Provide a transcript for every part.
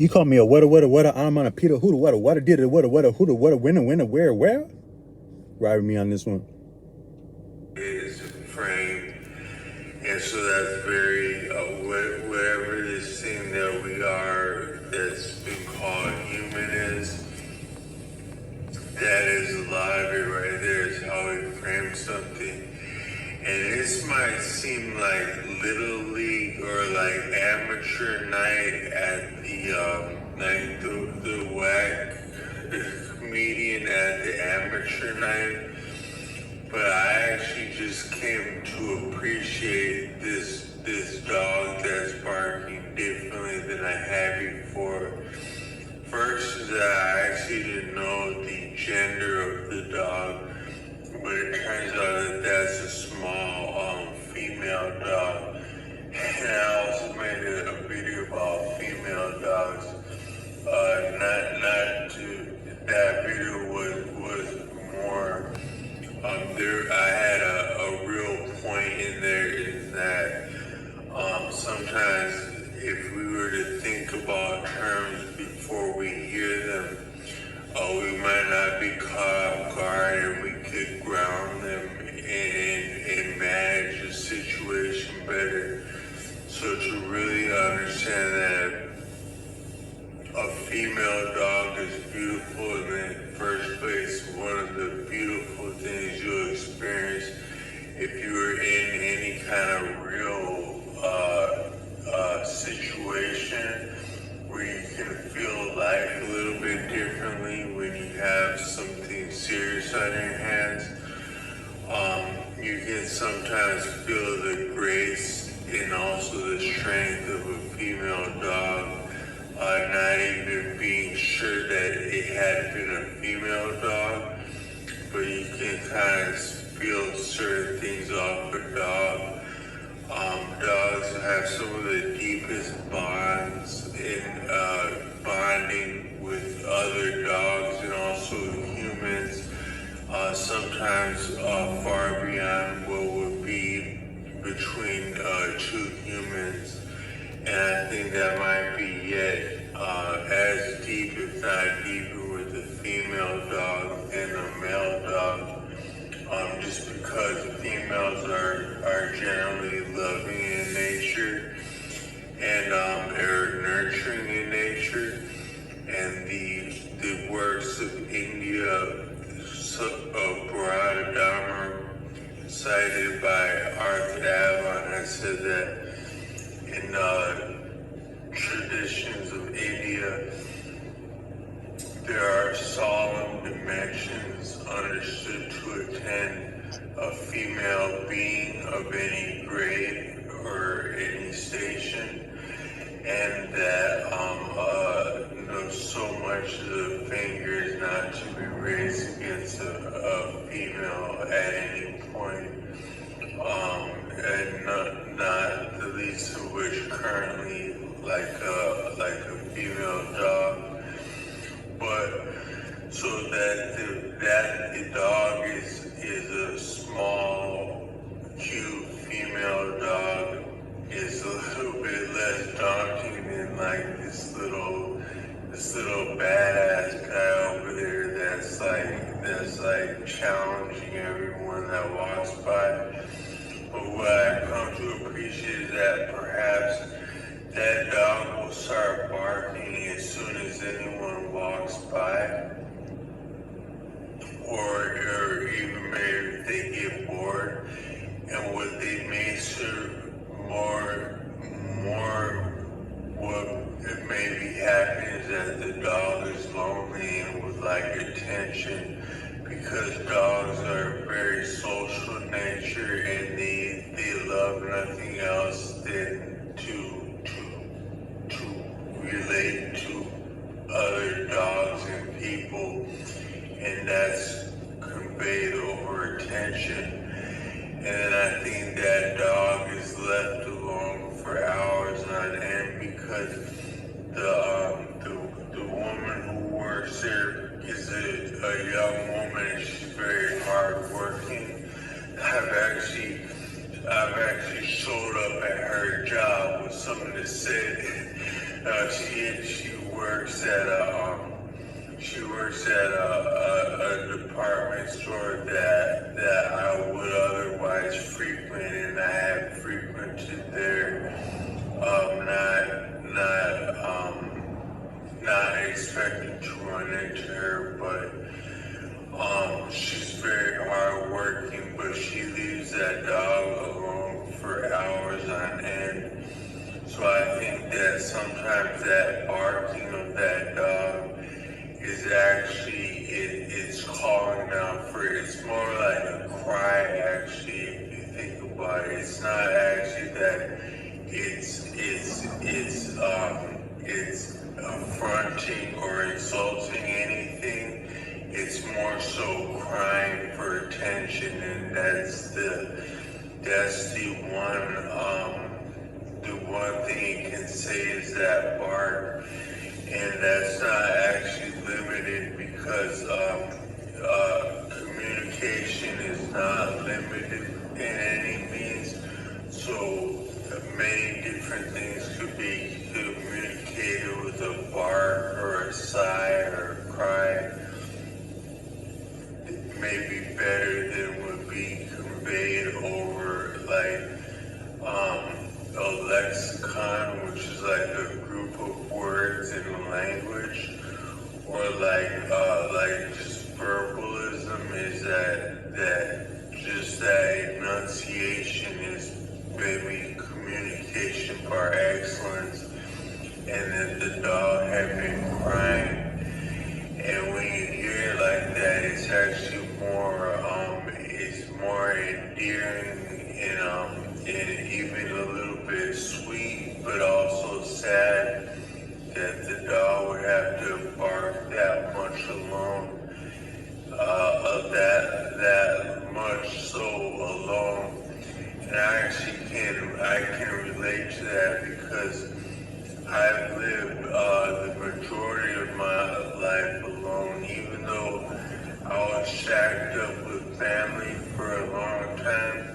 You call me a what a I'm on a Peter who the what a did it what a who the what a when where? Ride with me on this one. Is frame, and so that's very whatever this thing that we are that's been called human is. That is a lot of it right there is how we frame something. And this might seem like Little League or like amateur night at the whack comedian at the amateur night. But I actually just came to appreciate this dog that's barking differently than I had before. First is that I actually didn't know the gender of the dog, but it turns out that that's a small female dog. And I also made a video about female dogs. That video was more, I had a real point in there is that sometimes if we were to think about terms before we hear them, we might not be caught off guard and we could ground them and manage the situation better. So to really understand that a female dog is beautiful in the first place, one of the beautiful things you'll experience if you are in any kind of real situation where you can feel life a little bit differently when you have something serious on your hands. You can sometimes feel the grace and also the strength of a female dog, not even being sure that it had been a female dog, but you can kind of feel certain things off a dog. Dogs have some of the deepest bonds in bonding with other dogs and also humans, sometimes far beyond what would be between two humans. And I think that might be yet as deep, if not deeper, with the female dog and the male dog. Just because females are generally loving in nature and are nurturing in nature, and the works of India, Bharata Dharma, cited by Arthur Avon, has said that in traditions of India, there are solemn dimensions understood to attend a female being of any grade or any station, and that so much of the finger is not to be raised against a female at any point, and not the least of which currently like a female dog. But so that the dog is a small, cute female dog is a little bit less daunting than like this little badass guy over there that's like challenging everyone that walks by. But what I come to appreciate is that perhaps that dog will start barking as soon as anyone walks by, or even maybe if they get bored. And what they may serve more what it may be happening is that the dog is lonely and would like attention, because dogs are very social in nature and they love nothing else than to relate to other dogs and people, and that's conveyed over attention. And then I think that dog is left alone for hours on end because the woman who works there is a young woman, and she's very hardworking. I've actually showed up at her job with something to say. She works at a department store that I would otherwise frequent, and I have frequented there. Not expecting to run into her, but she's very hardworking. But she leaves that dog alone for hours on end. So I think that sometimes that barking of that dog is actually, it's calling out for, it's more like a cry actually, if you think about it. It's not actually that it's affronting or insulting anything. It's more so crying for attention, and that's the one thing you can say is that bark, and that's not actually limited because communication is not limited in any means. So many different things could be communicated with a bark or a sigh or a cry. Maybe better than would be conveyed over like a lexicon, which is like a group of words in a language, or like just verbalism is that just that enunciation is maybe communication par excellence, and that the dog had been crying. And when you hear it like that, it's actually more endearing and even a little bit sweet, but also sad that the dog would have to bark that much alone, that much so alone. And I can relate to that because I've lived the majority of my life alone, even though I was shacked up with family for a long time.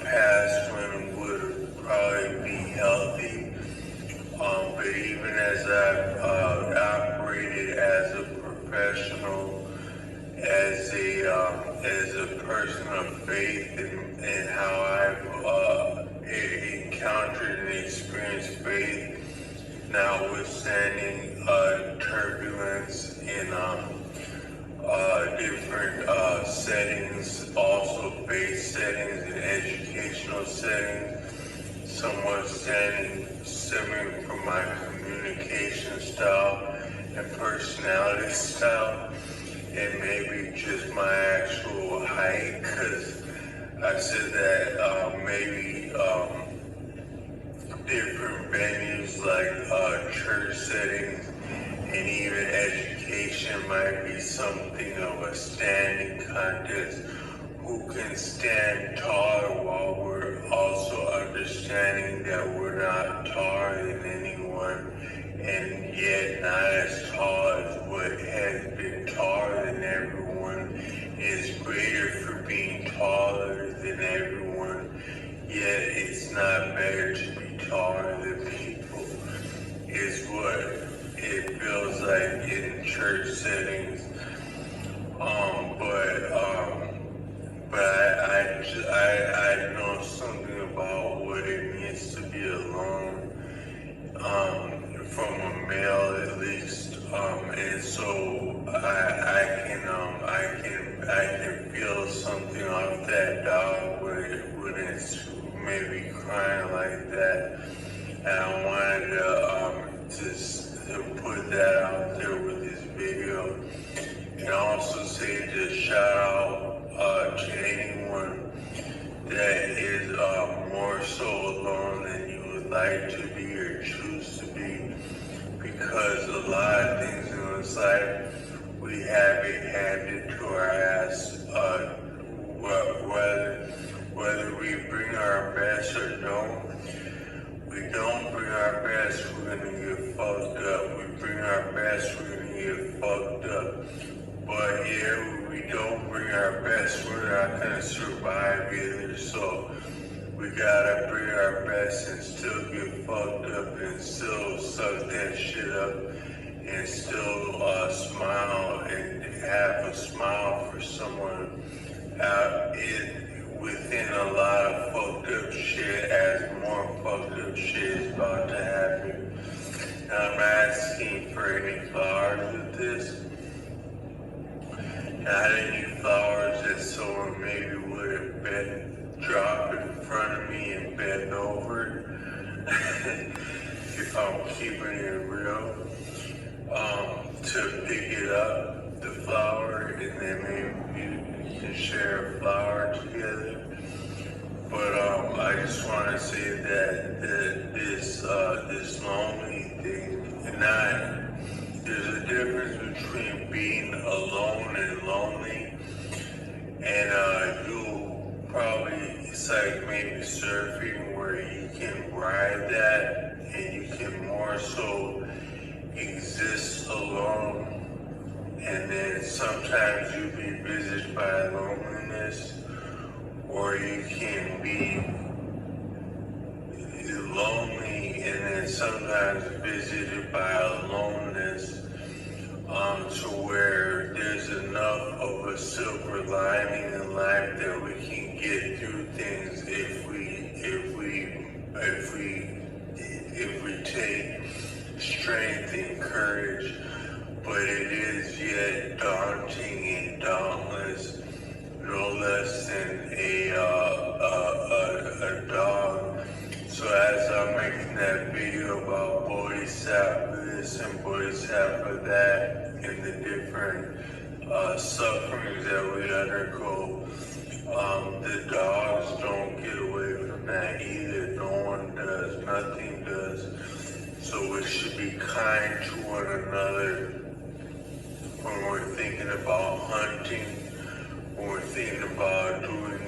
Past when would probably be healthy, but even as I've operated as a professional, as a person of faith, and how I've encountered and experienced faith, notwithstanding turbulence in different settings, also faith settings and educational settings, somewhat stemming from my communication style and personality style, and maybe just my actual height, because I said that maybe different venues like church settings and even education might be something of a standing contest. Who can stand taller while we're also understanding that we're not taller than anyone, and yet not as tall as what has been taller than everyone, is greater for being taller than everyone, yet it's not better to be taller than people, is what it feels like in church settings. But I know something about what it means to be alone, from a male at least, and so I can feel something off that dog when it's maybe crying like that, and I wanted to put that out there with this video, and also say just shout out to anyone that is more so alone than you would like to be or choose to be, because a lot of things in this life we have it handed to our ass, whether we bring our best or don't. We don't bring our best, we're gonna get fucked up. We bring our best, we're gonna get fucked up. But yeah, we don't bring our best, we're not gonna survive either. So we gotta bring our best and still get fucked up and still suck that shit up and still smile and have a smile for someone within a lot of fucked up shit as more fucked up shit is about to happen. Now I'm asking for any flowers with this. Not any flowers that someone maybe would have been dropped in front of me and bent over. If I'm keeping it real. To pick it up, the flower, and then maybe you can share a flower together. But I just want to say that this lonely thing, there's a difference between being alone and lonely, and you'll probably, it's like maybe surfing where you can ride that and you can more so exist alone, and then sometimes you'll be visited by loneliness, or you can be lonely and then sometimes visited by aloneness, to where there's enough of a silver lining in life that we can get through things if we take strength and courage. But it is yet daunting and dauntless, no less than a dog. So as I'm making that video about Bodhisattva this and Bodhisattva that, and the different sufferings that we undergo, the dogs don't get away from that either. No one does, nothing does. So we should be kind to one another when we're thinking about hunting, when we're thinking about doing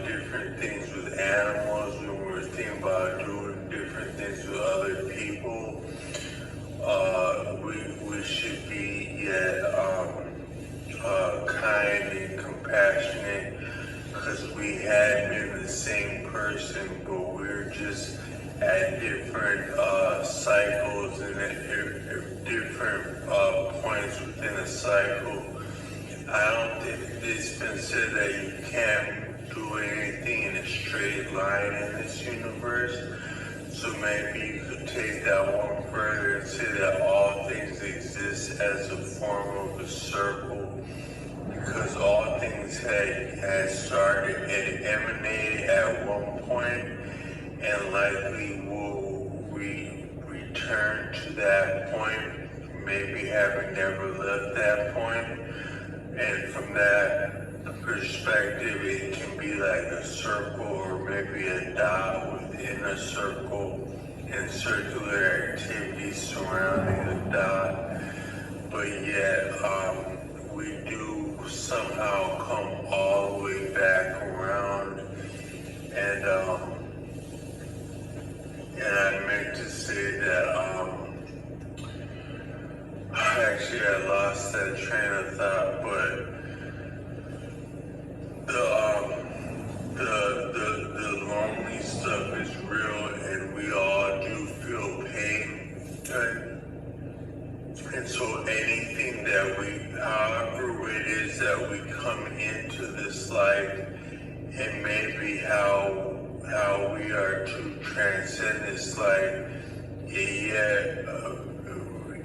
different things with animals, when we're thinking about doing different things with other people. We should be yet kind and compassionate, because we had been the same person, but we're just at different cycles and at different points within a cycle. I don't think it's been said that you can't do anything in a straight line in this universe. So maybe you could take that one further and say that all things exist as a form of a circle, because all things had started and emanated at one point, and likely will return to that point, maybe having never left that point. And from that perspective, it can be like a circle or maybe a dot within a circle, and circular activities surrounding the dot. But yet, we do somehow come all the way back around. And I meant to say that, actually I lost that train of thought, but the lonely stuff is real, and we all do feel pain, right? And so anything that however it is that we come into this life, and maybe how we are to transcend this life, it yet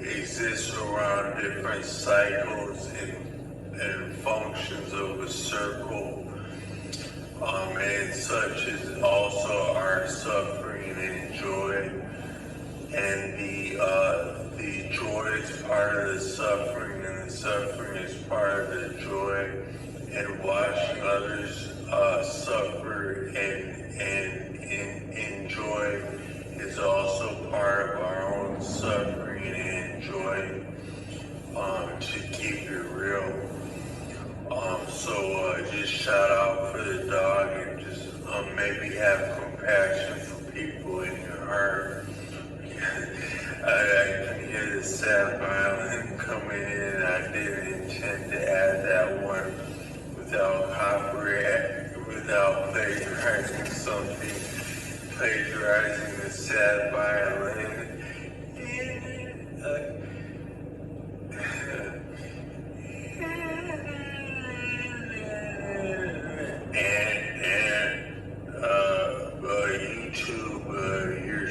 exists around different cycles and functions of a circle. And such is also our suffering and joy. And the joy is part of the suffering, and the suffering is part of the joy. And watching others suffer and enjoy is also part of our own suffering and joy, to keep it real. So just shout out for the dog, and just maybe have compassion for people in your heart. I can hear the sad violin coming in. I didn't intend to add that one without without plagiarizing something, plagiarizing the sad violin. YouTube, your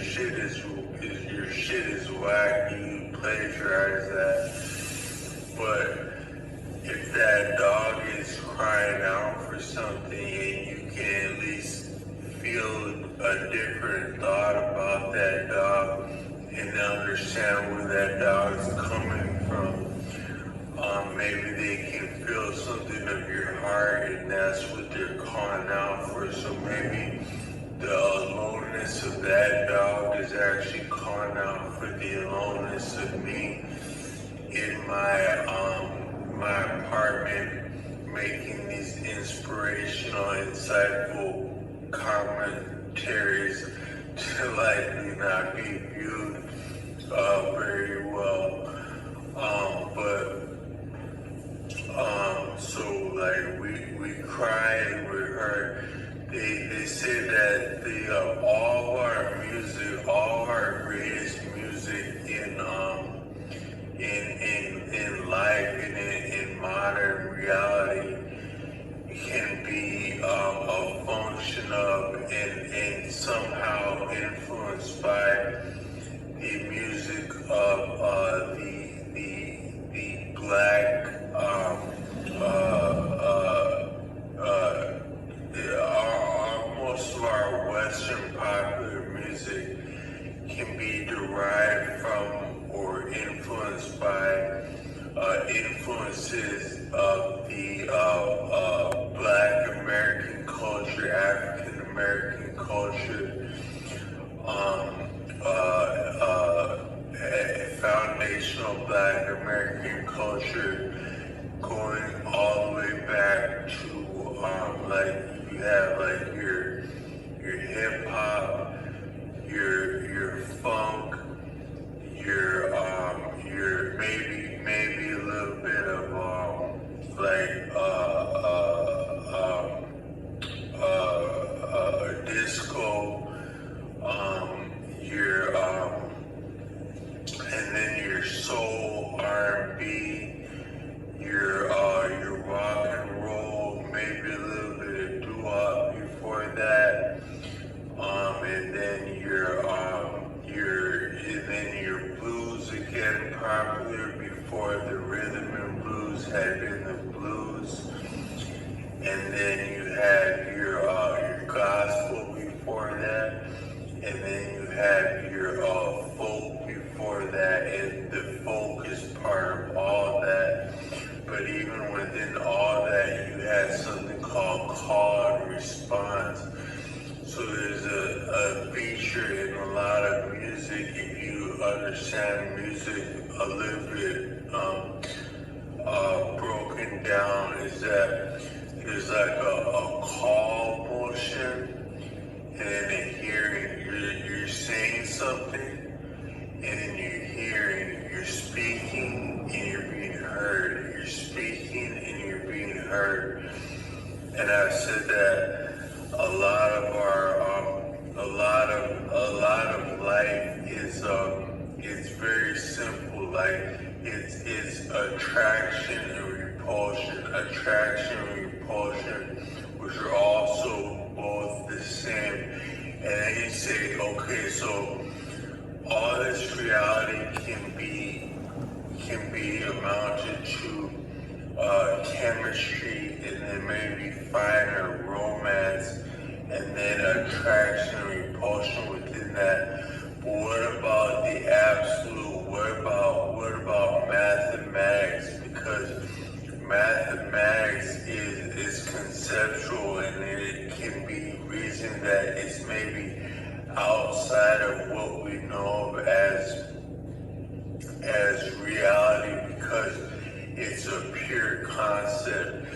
shit is whack. You plagiarize that, but if that dog is crying out for something and you can at least feel a different thought about that dog and understand where that dog is coming from, maybe they can feel something of your heart and that's what they're calling out for. So maybe the aloneness of that dog is actually calling out for the aloneness of me in my apartment, making these inspirational, insightful commentaries to likely not be viewed very well. So like we cry and we hurt. They say that all our music, all our greatest music in life and in modern reality can be a function of and somehow influenced by the music of the black most of our Western popular music can be derived from or influenced by influences of the Black American culture, African American culture, foundational Black American culture, going all the way back to like you have like your hip hop, your funk, your maybe a little bit of disco, and then your soul, R&B, your rock and roll, maybe a little bit of doo-wop before that, and then your blues again, popular before the rhythm and blues had been the blues, and then you had your gospel before that, and then you had your folk before that, and the folk is part of all that. But even within all that, you had something called call and response. So there's a feature in a lot of music, if you understand music a little bit broken down, is that there's like a call motion and then a hearing. You're saying something and then you're hearing, you're speaking and you're being heard. You're speaking and you're being heard. And I said that a lot of life is it's very simple. Like it's attraction and repulsion. Attraction and repulsion, which are also both the same. And then you say, okay, so all this reality can be amounted to chemistry, and then maybe finer romance, and then attraction and repulsion within that. But what about the absolute? What about mathematics? Because mathematics is conceptual, and it can be reasoned that it's maybe outside of what we know of as reality, because it's a pure concept.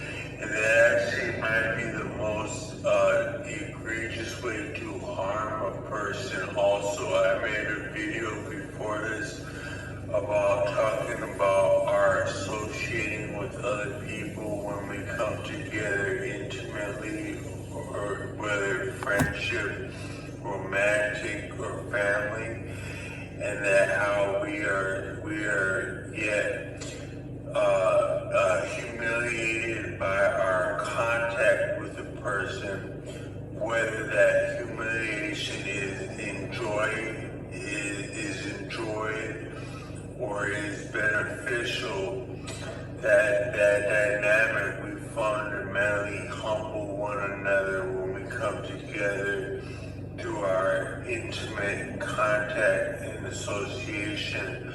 And that actually might be the most egregious way to harm a person. Also, I made a video before this about talking about our associating with other people when we come together intimately or whether friendship, romantic, or family, and that how we are yet humiliated by our contact with a person, whether that humiliation is enjoyed or is beneficial. That dynamic, we fundamentally humble one another when we come together through our intimate contact and association,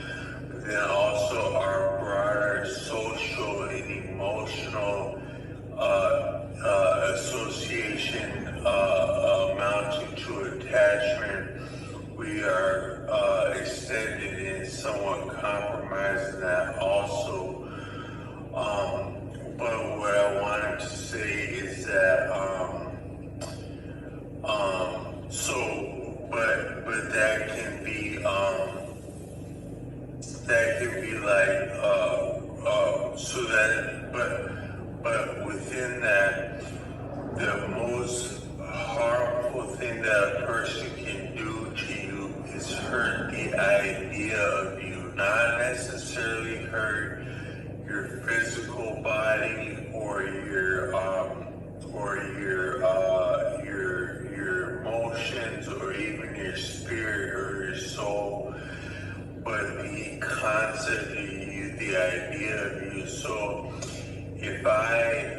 but then also our broader social and emotional association amounting to attachment. We are extended and somewhat compromising that also. But what I wanted to say is that but that can be like so that but within that, the most harmful thing that a person can do to you is hurt the idea of you, not necessarily hurt your physical body or your emotions or even your spirit or your soul, but the concept of you, the idea of you. So if I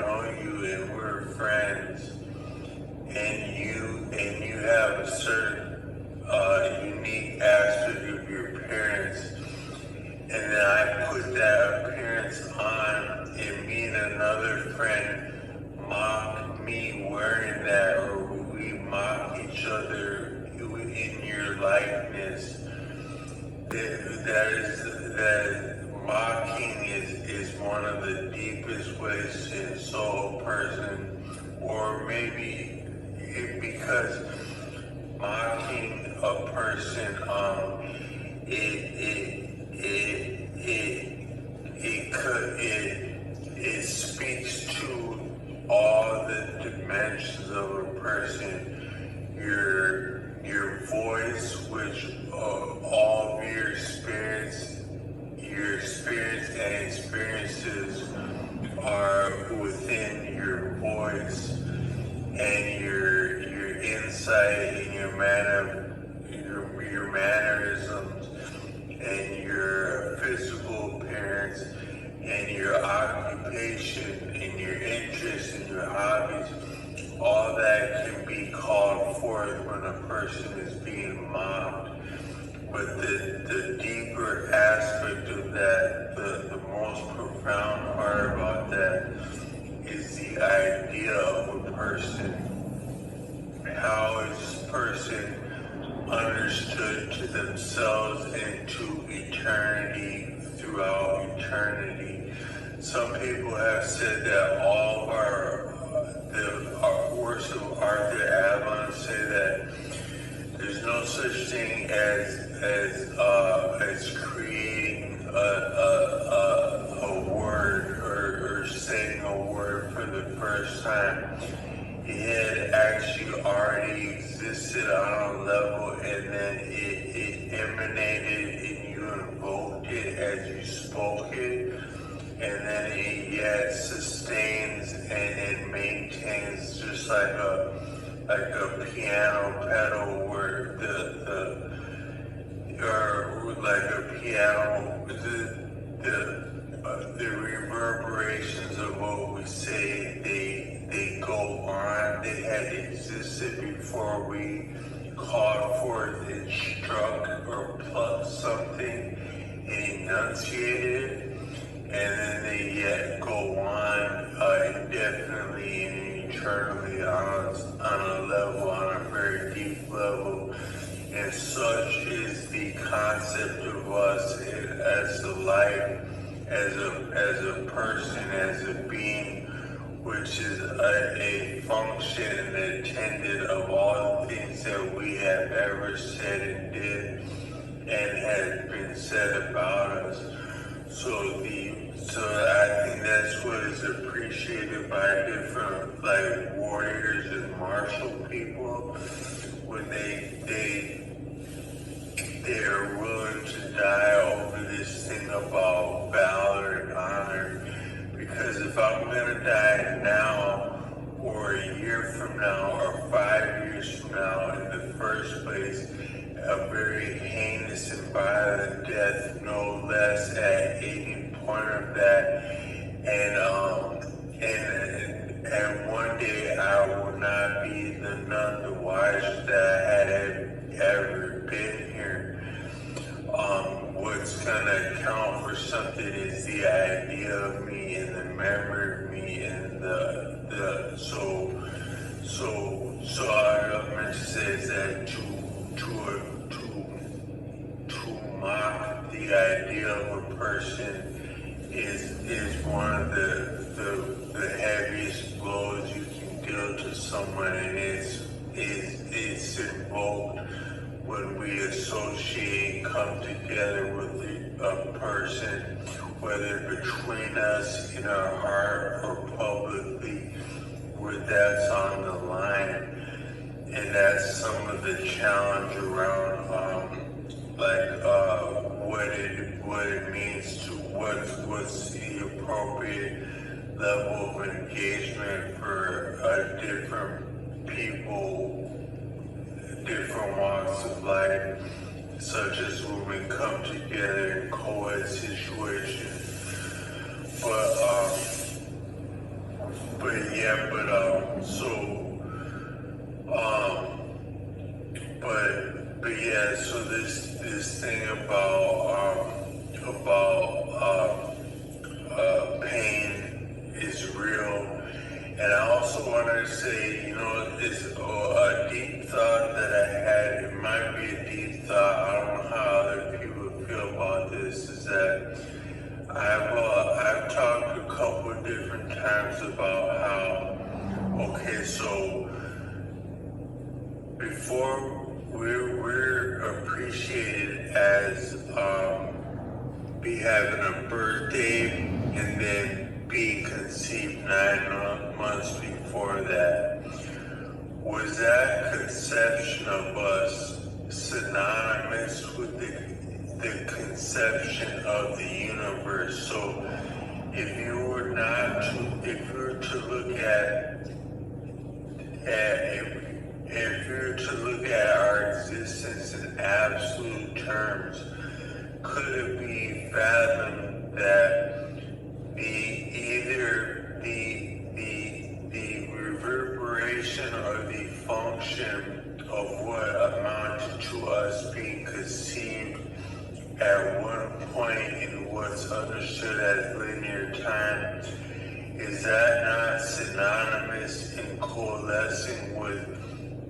know you and we're friends, and you have a certain unique aspect of your appearance, and then I put that appearance on, and me and another friend mock me wearing that, or we mock each other in your likeness. That mocking is one of the deepest ways to insult a person, or maybe because mocking a person, it speaks to all the dimensions of a person. Your voice, which all of your experience and experiences are within your voice, and your insight and your mannerisms and your physical appearance and your occupation and your interests and your hobbies, all that can be called forth when a person is being mocked. But the deeper aspect of that, the most profound part about that is the idea of a person. How is this person understood to themselves and to eternity, throughout eternity? Some people have said that all of our works of Arthur Avalon say that there's no such thing as creating a word or saying a word for the first time. It had actually already existed on a level, and then it emanated and you invoked it as you spoke it, and then it yet sustains and it maintains, just like a piano pedal where the reverberations of what we say, they go on. They had existed before we called forth and struck or plucked something and enunciated it, and then they yet go on indefinitely and eternally on a level, on a very deep level. And such is the concept of us as a life, as a person, as a being, which is a function and attendant of all the things that we have ever said and did and has been said about us. so I think that's what is appreciated by different like warriors and martial people when they are willing to die over this thing about valor and honor. Because if I'm gonna die now, or a year from now, or 5 years from now, in the first place, a very heinous and violent death, no less, at any point of that, and one day I will not be none the wiser that I had ever been here. What's gonna count for something is the idea of me and the memory of me and so I meant to say is that to mock the idea of a person is one of the heaviest blows you can deal to someone, and it's invoked when we associate, come together with a person, whether between us in our heart or publicly, where that's on the line. And that's some of the challenge around what it means to what's the appropriate level of engagement for different people, different walks of life, such as when we come together in co-ed situations. So this thing about pain is real. And I also wanted to say, it's a deep thought that I had. It might be a deep thought. I don't know how other people feel about this. Is that I've talked a couple of different times about how, so before we're appreciated as be having a birthday and then being conceived 9 months before that. Was that conception of us synonymous with the conception of the universe? So if you were to look at our existence in absolute terms, could it be fathomed that either the reverberation or the function of what amounted to us being conceived at one point in what's understood as linear time, is that not synonymous in coalescing with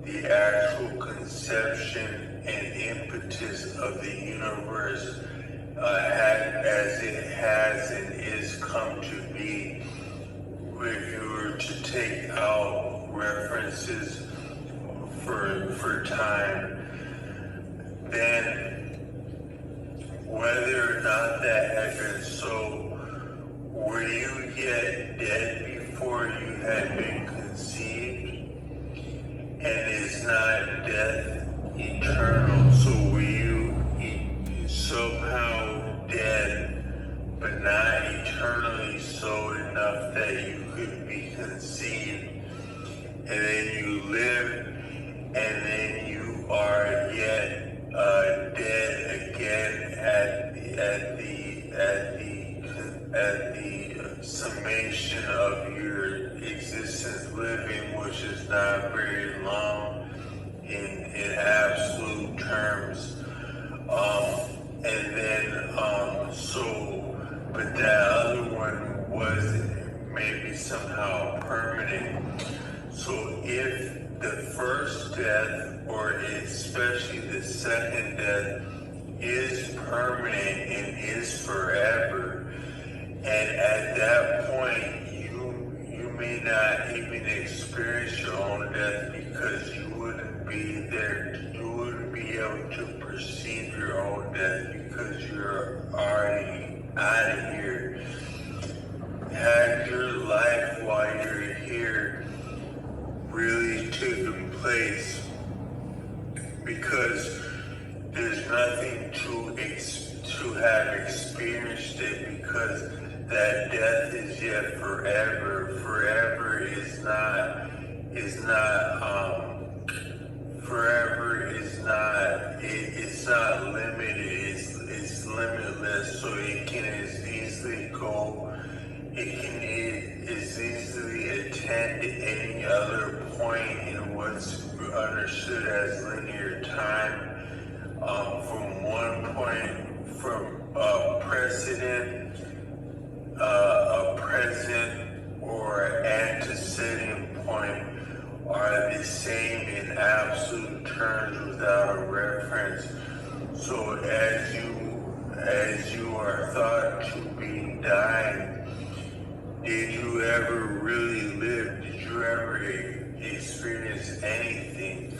the actual conception and impetus of the universe as it has and is come to be? If you were to take out references for time, then whether or not that had been so, were you yet dead before you had been conceived? And is not death eternal? So were you somehow dead, but not eternally so enough that you could be conceived? And then you live, and then you are yet dead again at the summation of your existence living, which is not very long in absolute terms. But that other one wasn't maybe somehow permanent. So if the first death, or especially the second death, is permanent and is forever, and at that point you may not even experience your own death because you wouldn't be there, you wouldn't be able to perceive your own death because you're already out of here. Had your life while you're here really taken place, because there's nothing to have experienced it, because that death is yet forever. Forever it's not limited, it's limitless, so it can as easily go, it is easily attend any other point in what's understood as linear time, from one point, from a present, or antecedent point are the same in absolute terms without a reference. So as you are thought to be dying, did you ever really live? Did you ever experience anything?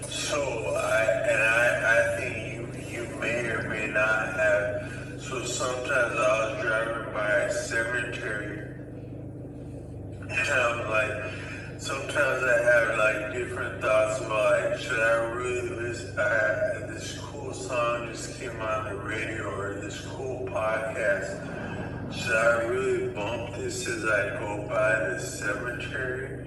So I think you may or may not have. So sometimes I was driving by a cemetery, and I'm like, sometimes I have like different thoughts about, like, should I really listen? This cool song just came on the radio, or this cool podcast. Should I really bump this as I go by the cemetery?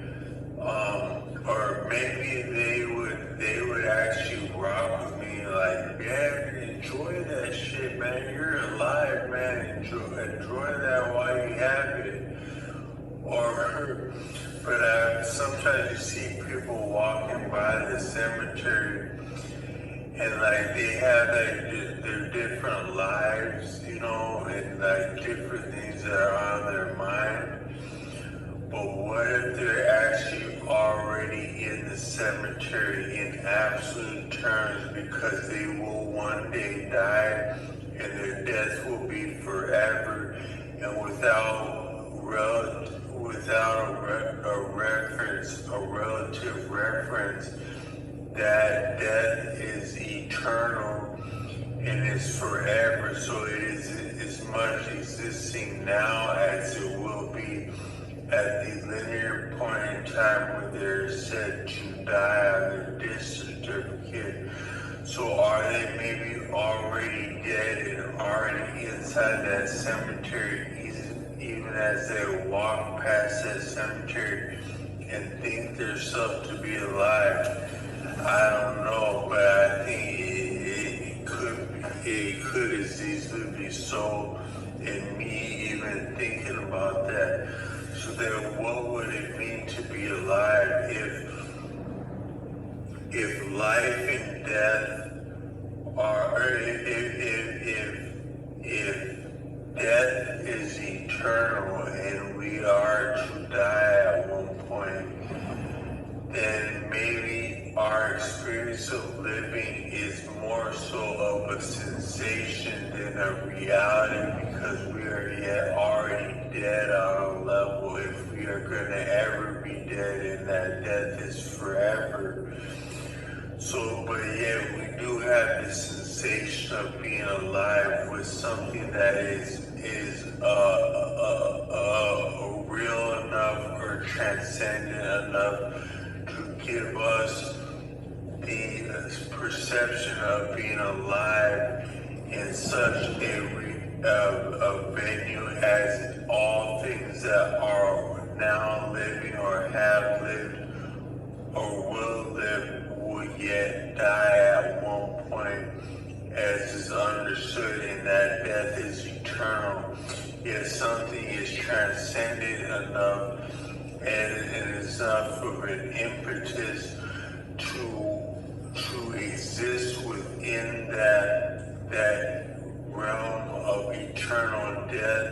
Or maybe they would actually rock with me, like, yeah, enjoy that shit, man. You're alive, man. Enjoy that while you have it. But sometimes you see people walking by the cemetery, and like they have like their different lives, you know, and like different things that are on their mind. But what if they're actually already in the cemetery in absolute terms, because they will one day die, and their death will be forever, and without a relative reference, that death is eternal and is forever. So it is as much existing now as it will be at the linear point in time when they're said to die on their death certificate. So are they maybe already dead and already inside that cemetery, even as they walk past that cemetery and think themselves to be alive? I don't know, but I think it could as easily be so, and me even thinking about that. So then what would it mean to be alive if life and death are, if death is eternal and we are to die at one point, then maybe our experience of living is more so of a sensation than a reality, because we are yet already dead on a level, if we are going to ever be dead, and that death is forever. So, but yet we do have this sensation of being alive with something that is real enough or transcendent enough to give us the perception of being alive in such a venue as all things that are now living or have lived or will live will yet die at one point, as is understood, in that death is eternal. Yet something is transcendent enough and is enough of an impetus to exist within that realm of eternal death,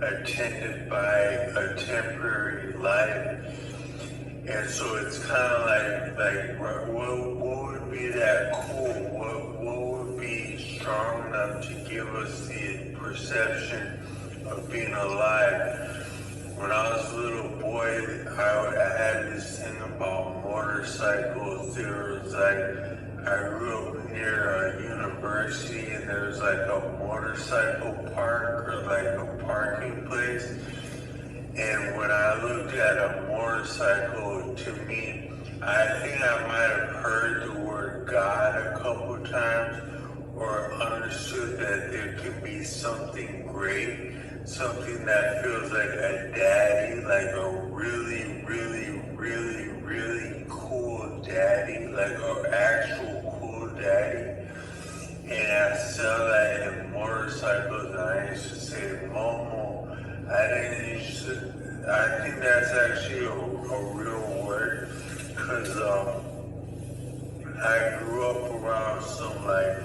attended by a temporary life. And so it's kind of like what would be that cool? What would be strong enough to give us the perception of being alive? When I was a little boy, I had this thing about motorcycles. There was like, I grew up near a university. University, and there was like a motorcycle park or like a parking place. And when I looked at a motorcycle, to me, I think I might have heard the word God a couple times, or understood that there can be something great, something that feels like a daddy, like a really, really, really, really cool daddy, like an actual cool daddy. And I sell that in motorcycles, and I used to say, Momo. I think that's actually a real word, because I grew up around some like,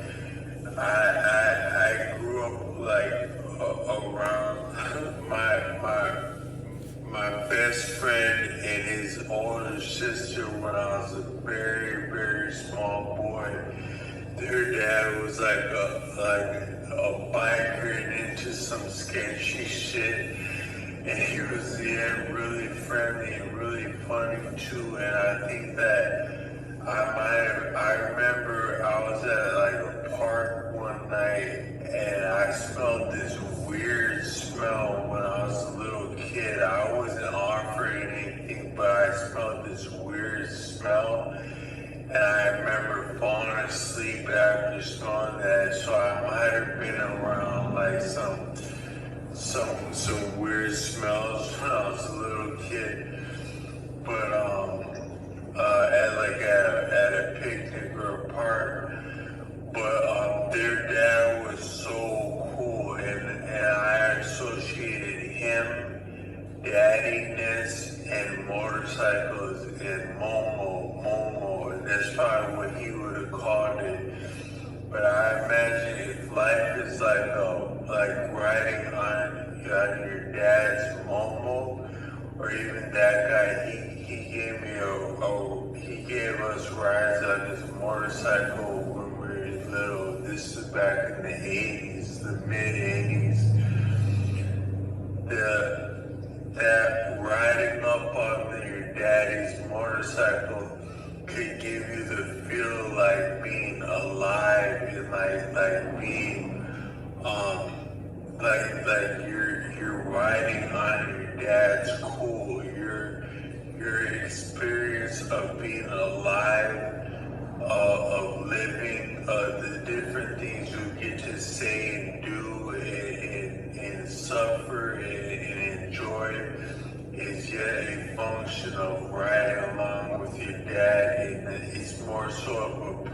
I grew up like around my best friend and his older sister when I was a very, very small boy. Their dad was like a biker and into some sketchy shit. And he was, really friendly and really funny too. And I think that I remember I was at like a park one night and I smelled this weird smell when I was a little kid. I wasn't offering anything, but I smelled this weird smell. And I remember falling asleep after smelling that, so I might have been around like some weird smells when I was a little kid. But at a picnic or a park. But their dad was so cool, and I associated him, daddiness, and motorcycles, and Momo, and that's probably what he would have called it. But I imagine if life is like riding on your dad's Momo, or even that guy, he gave me he gave us rides on his motorcycle when we were little. This is back in the 80s, the mid 80s. That riding up on your daddy's motorcycle could give you the feel like being alive and like being like you're riding on your dad's cool. Your experience of being alive, of living, the different things you get to say and do and suffer and enjoy is yet a function of riding along with your dad, and it's more so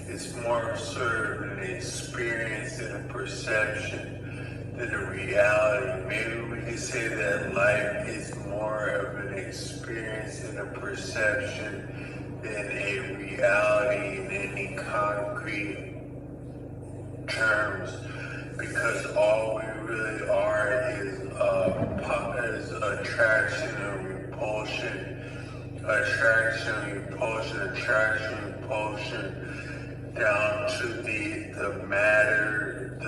it's more sort of an experience and a perception than a reality. Maybe we could say that life is more of an experience and a perception than a reality in any concrete terms, because all we really are is attraction and repulsion, down to the matter,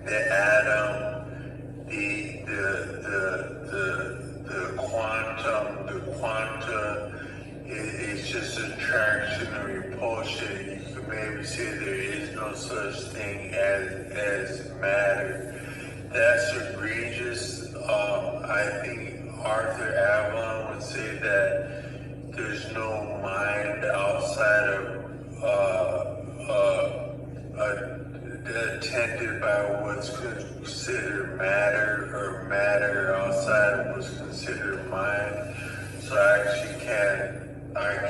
the atom, the quantum, the quanta. It's just attraction and repulsion. You could maybe say there is no such thing as matter. That's egregious. I think Arthur Avalon would say that there's no mind outside of attended by what's considered matter, or matter outside of what's considered mind. So I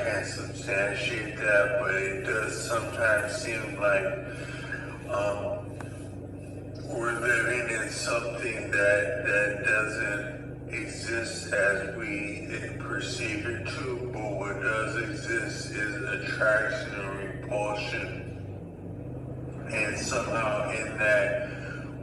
can't substantiate that, but it does sometimes seem like we're living in something that doesn't exist as we perceive it to, but what does exist is attraction and repulsion. And somehow in that,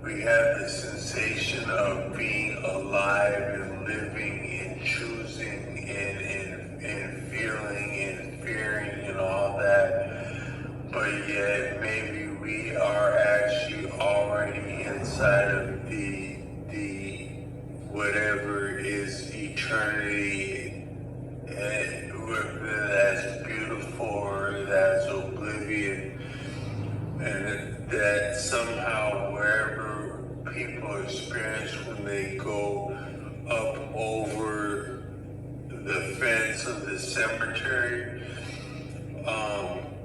we have the sensation of being alive and living and choosing and feeling and fearing and all that. But yet maybe we are actually already inside of the whatever is eternity, and whether that's beautiful or that's oblivious. Caribbean, and that somehow wherever people experience when they go up over the fence of the cemetery,